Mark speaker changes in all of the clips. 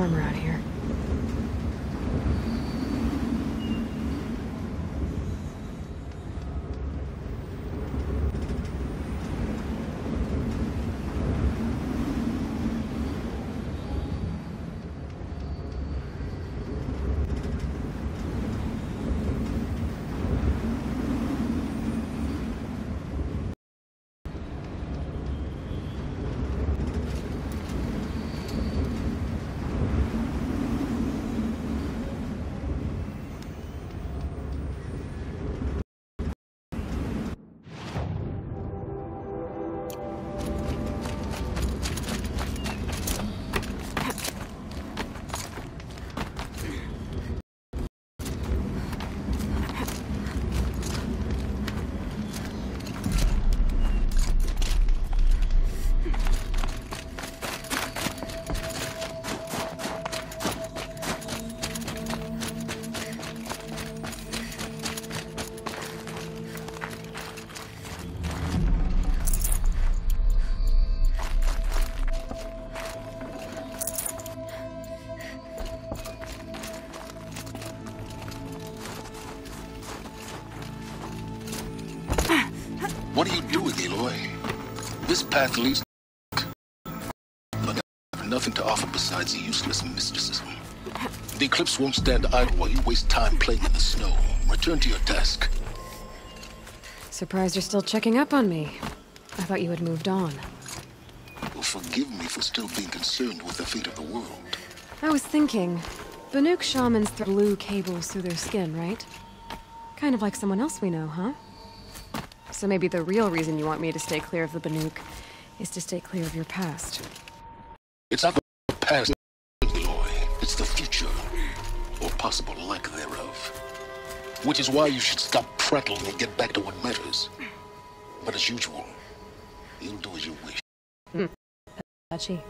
Speaker 1: warmer out here.
Speaker 2: What are you doing, Aloy? This path leads... but I have nothing to offer besides useless mysticism. The Eclipse won't stand idle while you waste time playing in the snow. Return to your task.
Speaker 1: Surprised you're still checking up on me. I thought you had moved on.
Speaker 2: Well, forgive me for still being concerned with the fate of the world.
Speaker 1: I was thinking, Banuk shamans throw blue cables through their skin, right? Kind of like someone else we know, huh? So maybe the real reason you want me to stay clear of the Banuk is to stay clear of your past.
Speaker 2: It's not the past, Aloy. It's the future, or possible lack thereof. Which is why you should stop prattling and get back to what matters. But as usual, you'll do as you wish.
Speaker 1: Touchy.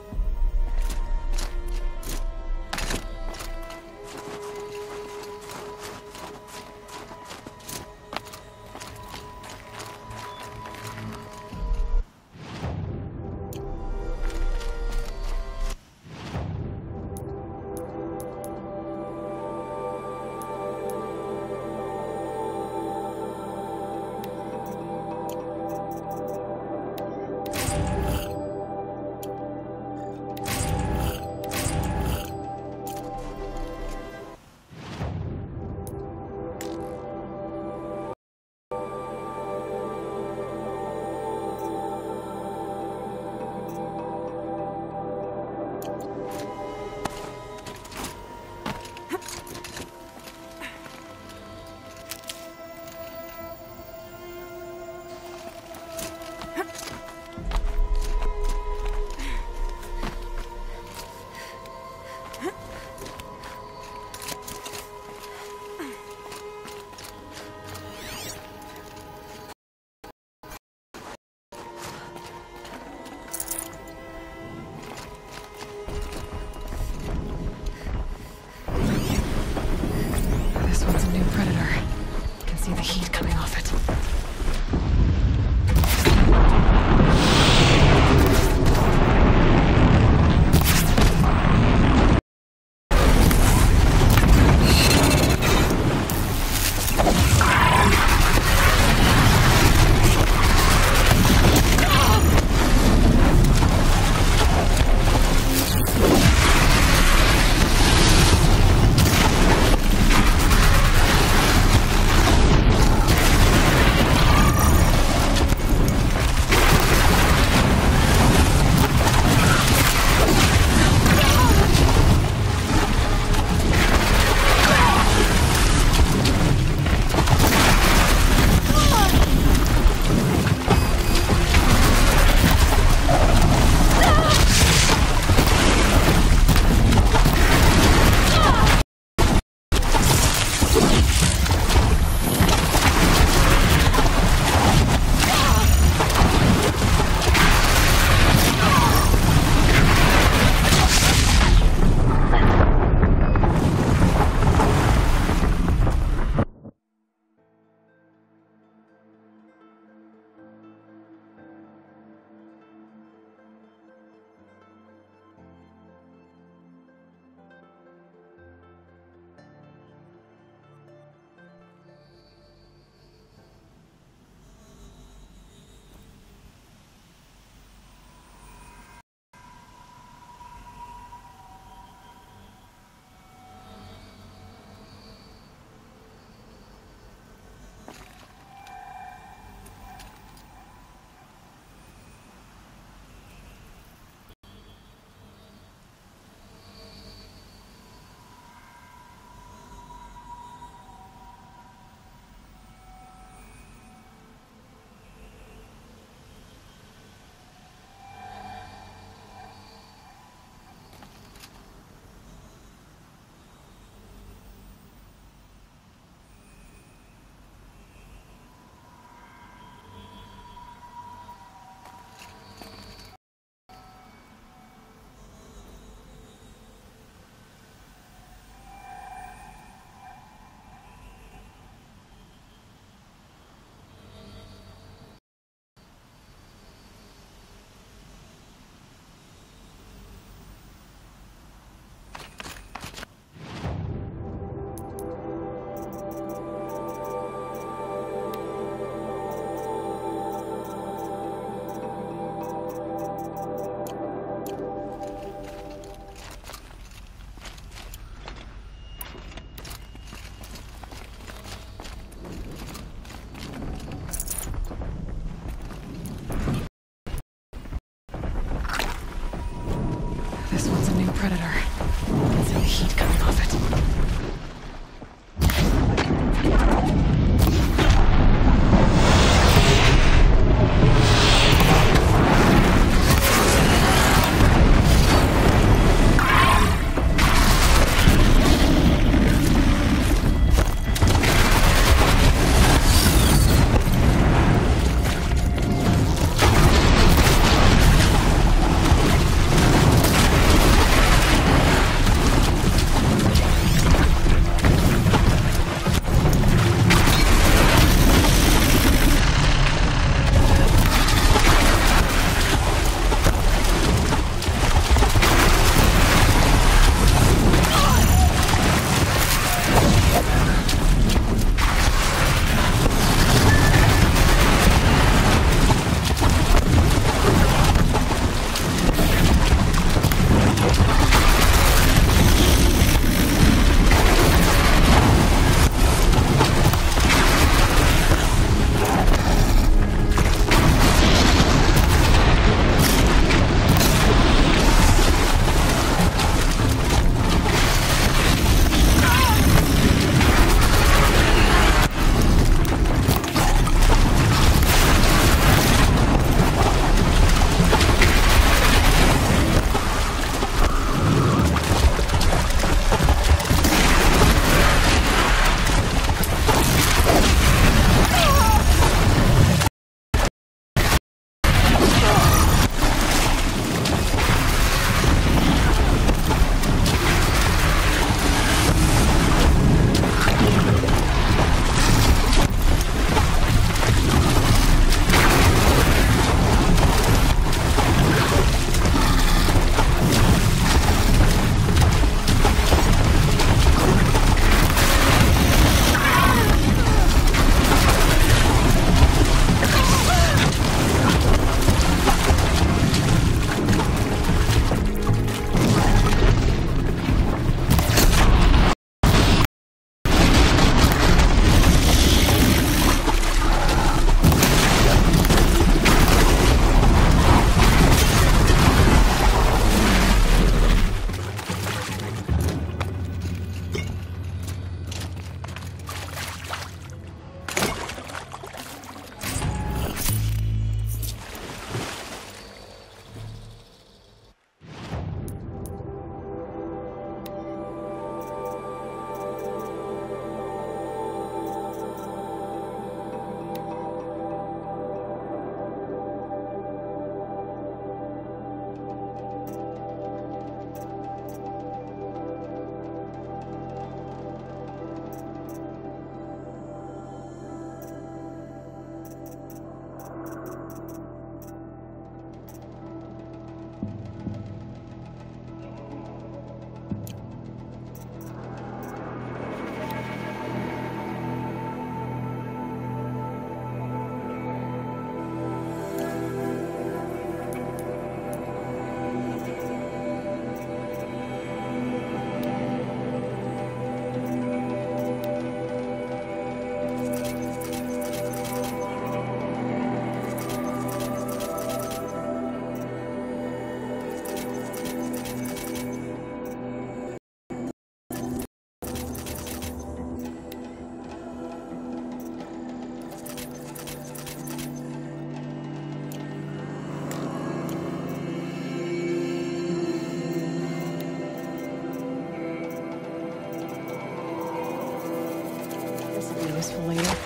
Speaker 1: useful later.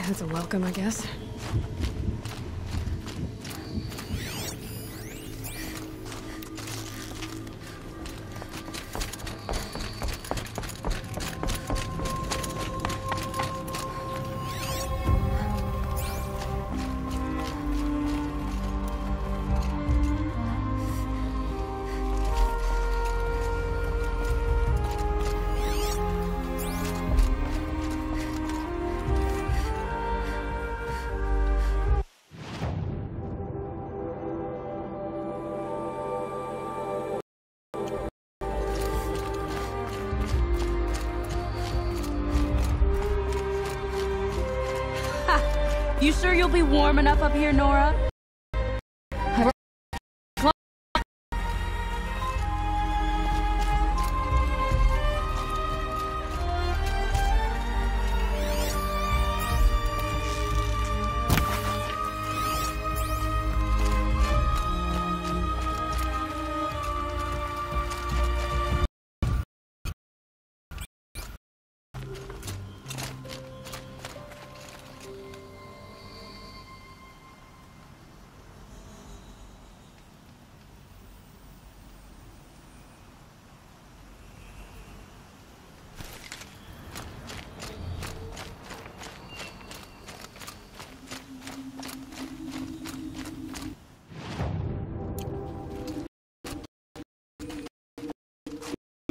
Speaker 1: That's a welcome, I guess.
Speaker 3: You sure you'll be warm enough up here, Nora?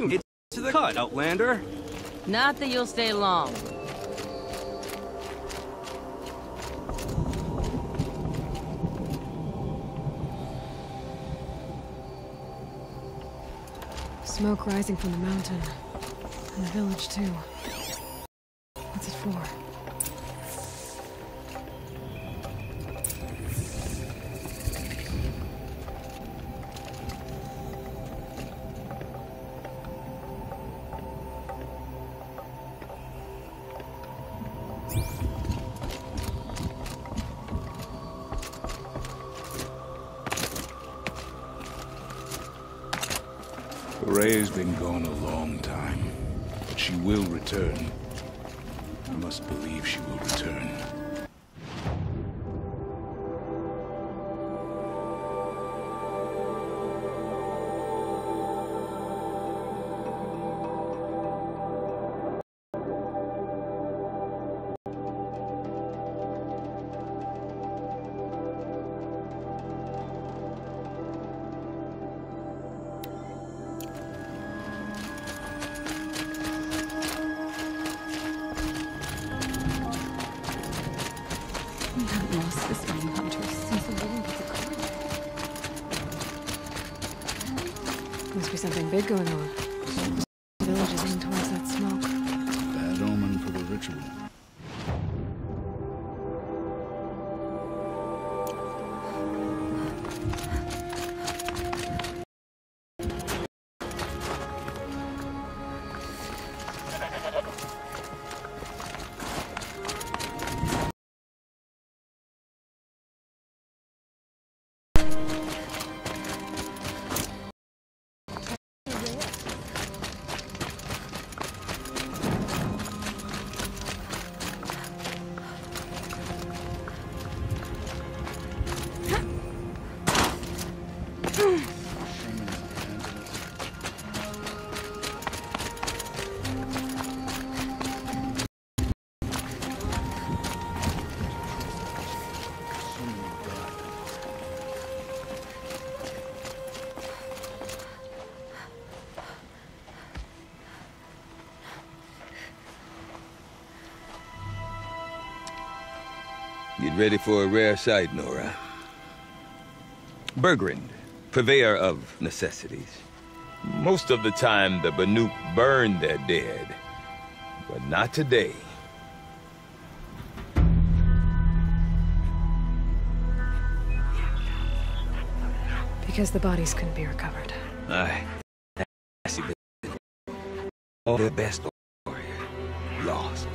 Speaker 4: Get to the cut, Outlander.
Speaker 3: Not that you'll stay long.
Speaker 1: Smoke rising from the mountain. And the village, too. What's it for?
Speaker 5: Ray's been gone a long time, but she will return. I must believe she will return. Must be something big going on. The village is heading towards that smoke. Bad omen for the ritual.
Speaker 6: ready for a rare sight, Nora. Bergrand, purveyor of necessities. Most of the time, the Banuk burn their dead, but not today.
Speaker 1: Because the bodies couldn't be recovered.
Speaker 6: Aye. All their best warrior lost.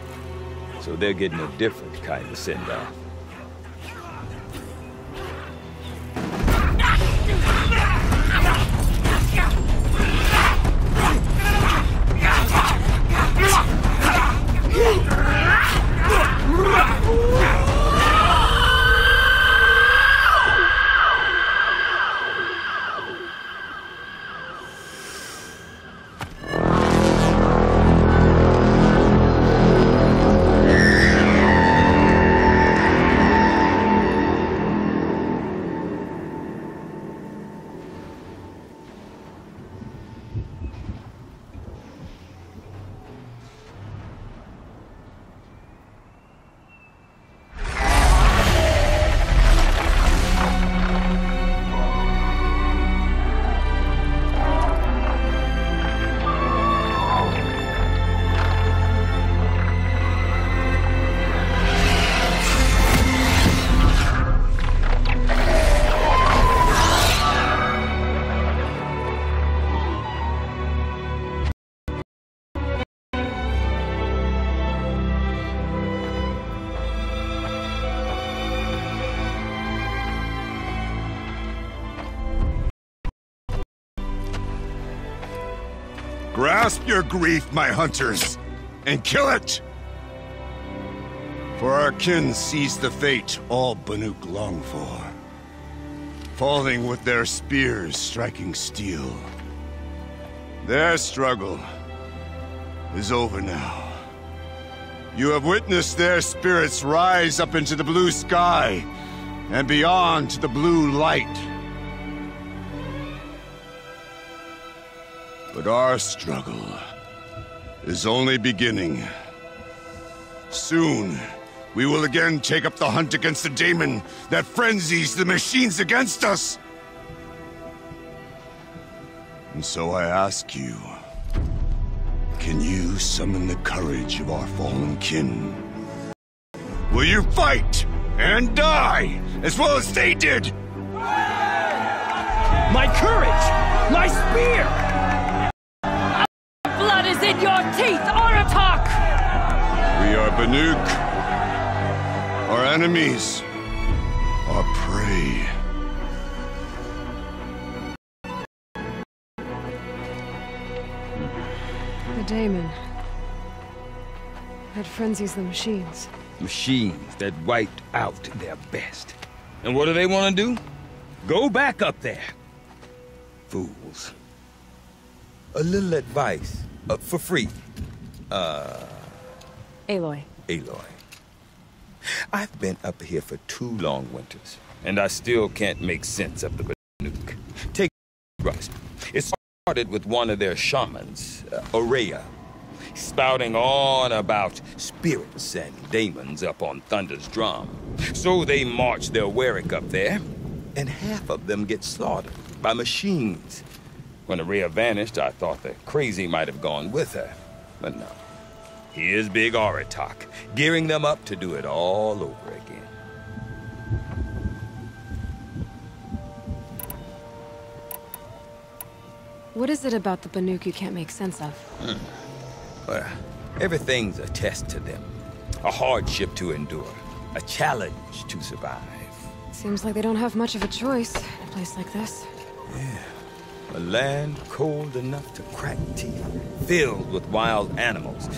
Speaker 6: So they're getting a different kind of send-off.
Speaker 7: Grasp your grief, my hunters, and kill it! For our kin sees the fate all Banuk long for. Falling with their spears striking steel. Their struggle is over now. You have witnessed their spirits rise up into the blue sky and beyond to the blue light. But our struggle is only beginning. Soon, we will again take up the hunt against the daemon that frenzies the machines against us. And so I ask you, can you summon the courage of our fallen kin? Will you fight and die as well as they did?
Speaker 4: My courage! My spear!
Speaker 3: Blood is in your teeth, Aratak!
Speaker 7: We are Banuk. Our enemies are prey.
Speaker 1: The daemon. That frenzies the machines.
Speaker 6: Machines that wiped out their best. And what do they want to do? Go back up there. Fools. A little advice, for free.
Speaker 1: Aloy.
Speaker 6: Aloy. I've been up here for 2 long winters, and I still can't make sense of the Banuk. Take Rust. It started with one of their shamans, Ourea, spouting on about spirits and daemons up on Thunder's drum. So they march their Warwick up there, and half of them get slaughtered by machines. When Ourea vanished, I thought the crazy might have gone with her, but no. Here's Big Aratak, gearing them up to do it all over again.
Speaker 1: What is it about the Banuk you can't make sense of?
Speaker 6: Well, everything's a test to them. A hardship to endure. A challenge to survive.
Speaker 1: Seems like they don't have much of a choice in a place like this.
Speaker 6: Yeah. A land cold enough to crack teeth, filled with wild animals.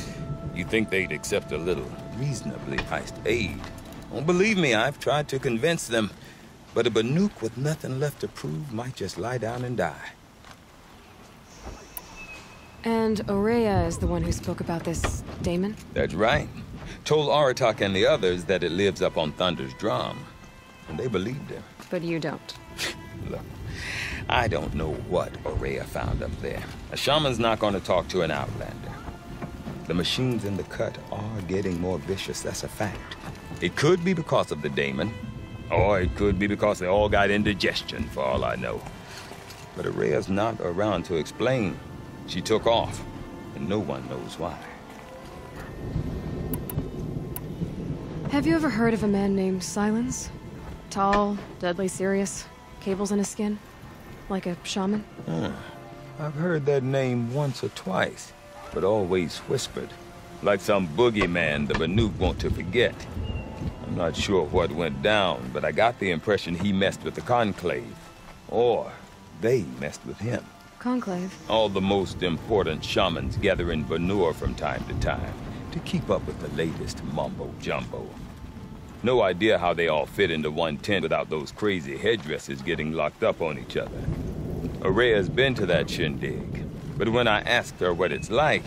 Speaker 6: You'd think they'd accept a little reasonably priced aid. Don't believe me, I've tried to convince them. But a Banuk with nothing left to prove might just lie down and die.
Speaker 1: And Ourea is the one who spoke about this daemon?
Speaker 6: That's right. Told Aratak and the others that it lives up on Thunder's drum. And they believed him.
Speaker 1: But you don't.
Speaker 6: Look, I don't know what Ourea found up there. A shaman's not going to talk to an outlander. The machines in the cut are getting more vicious, that's a fact. It could be because of the daemon, or it could be because they all got indigestion, for all I know. But Araya's not around to explain. She took off, and no one knows why.
Speaker 1: Have you ever heard of a man named Silence? Tall, deadly serious, cables in his skin? Like a shaman?
Speaker 6: I've heard that name once or twice, but always whispered. Like some boogeyman the Banuk want to forget. I'm not sure what went down, but I got the impression he messed with the Conclave. Or they messed with him.
Speaker 1: Conclave?
Speaker 6: All the most important shamans gather in Vanur from time to time to keep up with the latest mumbo-jumbo. No idea how they all fit into one tent without those crazy headdresses getting locked up on each other. Araya's been to that shindig, but when I asked her what it's like,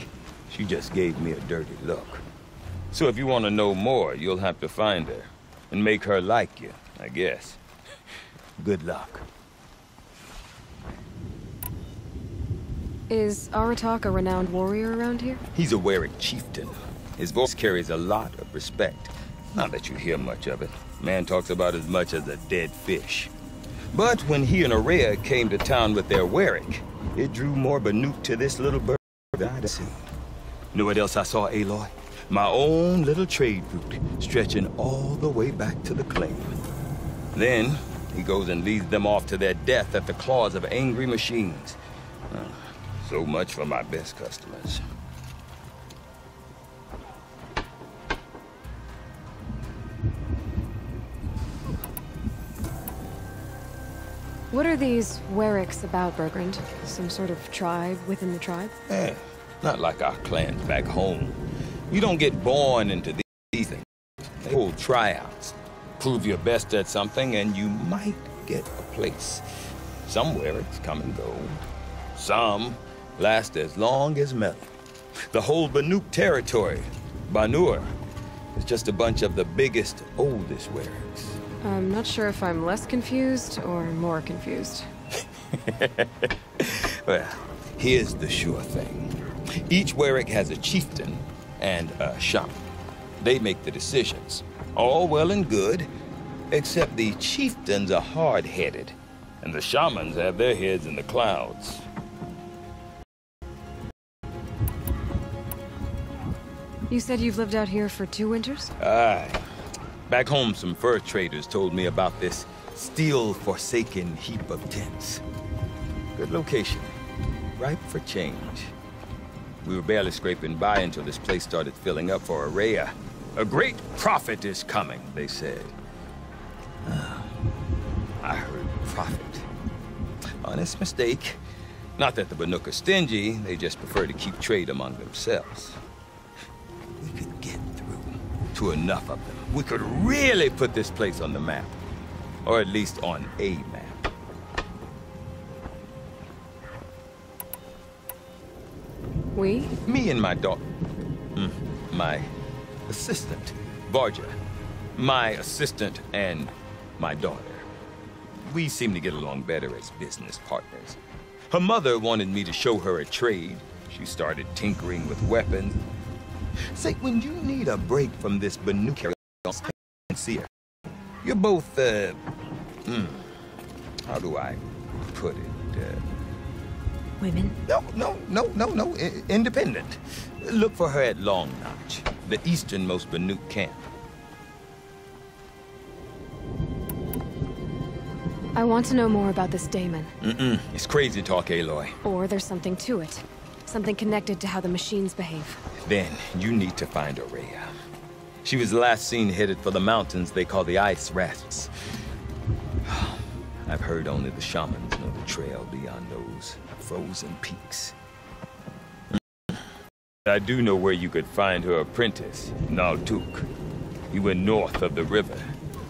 Speaker 6: she just gave me a dirty look. So if you want to know more, you'll have to find her and make her like you, I guess. Good luck.
Speaker 1: Is Aratak a renowned warrior around here?
Speaker 6: He's a Werik chieftain. His voice carries a lot of respect. Not that you hear much of it. Man talks about as much as a dead fish. But when he and Araya came to town with their Werik, it drew more Banuk to this little bird than I'd seen. Know what else I saw, Aloy? My own little trade route, stretching all the way back to the claim. Then, he goes and leads them off to their death at the claws of angry machines. So much for my best customers.
Speaker 1: What are these Weriks about, Bergrand? Some sort of tribe within the tribe?
Speaker 6: Not like our clans back home. You don't get born into these things. They hold tryouts. Prove your best at something and you might get a place. Some Weriks come and go. Some last as long as Melon. The whole Banuk territory, Banur, is just a bunch of the biggest, oldest Weriks.
Speaker 1: I'm not sure if I'm less confused or more confused.
Speaker 6: Well, here's the sure thing. Each Werik has a chieftain and a shaman. They make the decisions. All well and good, except the chieftains are hard-headed, and the shamans have their heads in the clouds.
Speaker 1: You said you've lived out here for 2 winters?
Speaker 6: Aye. Back home, some fur traders told me about this steel-forsaken heap of tents. Good location. Ripe for change. We were barely scraping by until this place started filling up for Araya. A great prophet is coming, they said. I heard prophet. Honest mistake. Not that the Banuk are stingy, they just prefer to keep trade among themselves. We could get through to enough of them. We could really put this place on the map. Or at least on a map.
Speaker 1: We?
Speaker 6: Me and my daughter. My assistant, Varja. My assistant and my daughter. We seem to get along better as business partners. Her mother wanted me to show her a trade. She started tinkering with weapons. Say, when you need a break from this Banuk, see her. You're both, how do I put it?
Speaker 1: Women?
Speaker 6: No. Independent. Look for her at Long Notch, the easternmost Banuk camp.
Speaker 1: I want to know more about this daemon.
Speaker 6: It's crazy talk, Aloy.
Speaker 1: Or there's something to it. Something connected to how the machines behave.
Speaker 6: Then, you need to find Araya. She was last seen headed for the mountains they call the Ice Rats. I've heard only the shamans know the trail beyond those frozen peaks. I do know where you could find her apprentice, Naltuk. He went north of the river,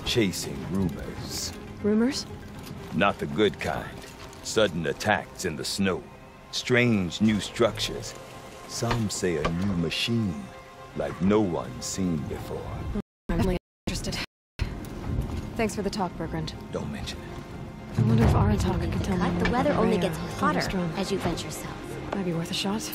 Speaker 6: chasing rumors.
Speaker 1: Rumors?
Speaker 6: Not the good kind. Sudden attacks in the snow. Strange new structures. Some say a new machine, like no one's seen before.
Speaker 1: I'm really interested. Thanks for the talk, Bergrand.
Speaker 6: Don't mention it.
Speaker 1: I wonder if Aratak can tell me more
Speaker 8: The weather
Speaker 1: about
Speaker 8: only
Speaker 1: Rhea
Speaker 8: gets
Speaker 1: or
Speaker 8: hotter
Speaker 1: Thunderstrom.
Speaker 8: as you venture south.
Speaker 1: Might be worth a shot.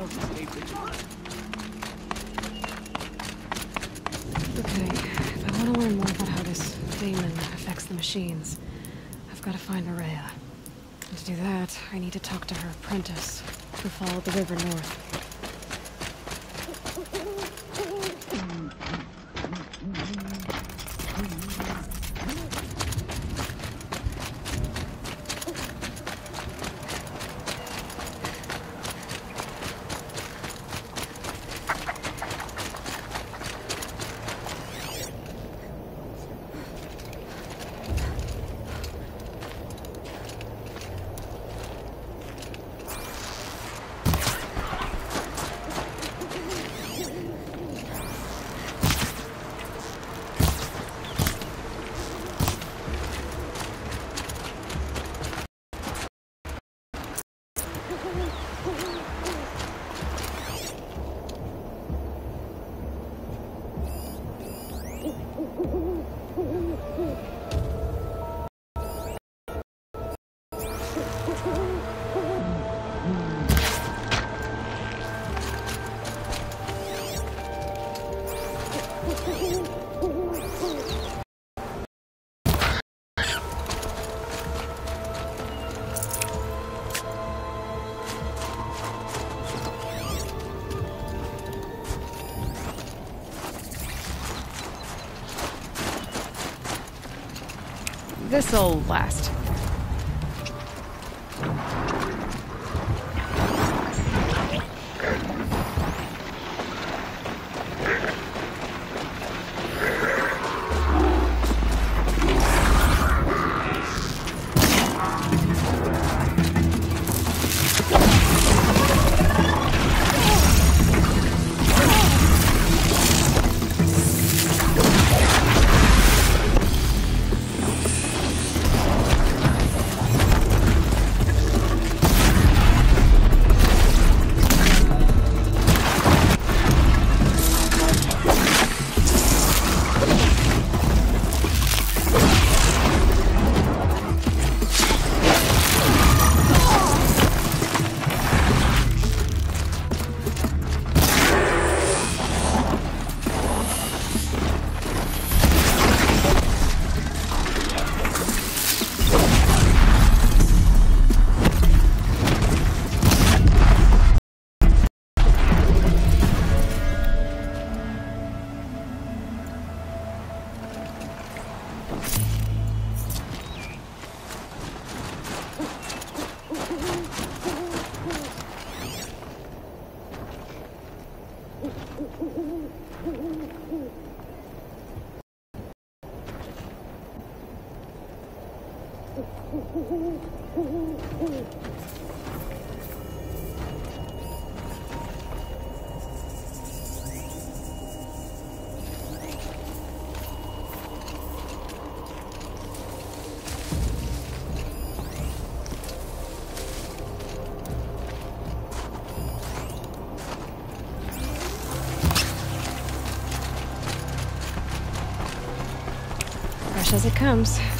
Speaker 1: Okay, if I want to learn more about how this demon affects the machines, I've got to find Maria. And to do that, I need to talk to her apprentice, who followed the river north. This'll last. Fresh as it comes.